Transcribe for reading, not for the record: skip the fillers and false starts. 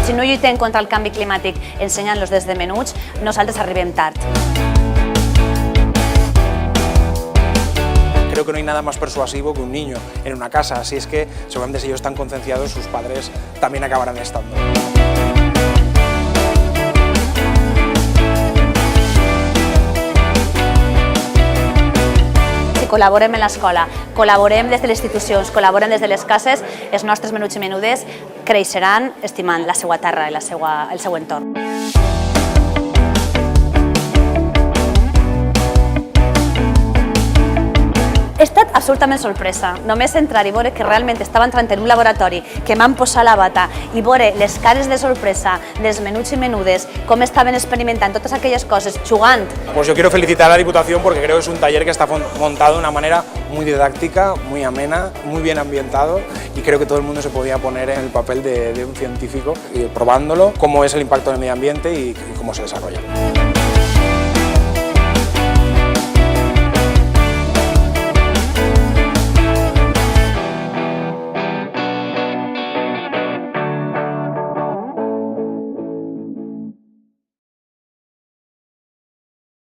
Si no lluitem contra el canvi climàtic ensenyant-los des de menuts, nosaltres arribem tard. Creo que no hay nada más persuasivo que un niño en una casa, así es que seguramente si ellos están concienciados, sus padres también acabarán estando. Si col·laborem en l'escola, col·laborem des de les institucions, col·laborem des de les cases, els nostres menuts i menudes creixeran estimant la seva terra i el seu entorn. He estat absolutament sorpresa. Només entrar i veure que realment estava entrant en un laboratori, que m'han posat la bata i veure les cares de sorpresa dels menuts i menudes, com estaven experimentant totes aquelles coses, jugant. Pues yo quiero felicitar a la Diputación porque creo que es un taller que está montado de una manera muy didáctica, muy amena, muy bien ambientado y creo que todo el mundo se podía poner en el papel de un científico, probándolo, cómo es el impacto en el medio ambiente y cómo se desarrolla.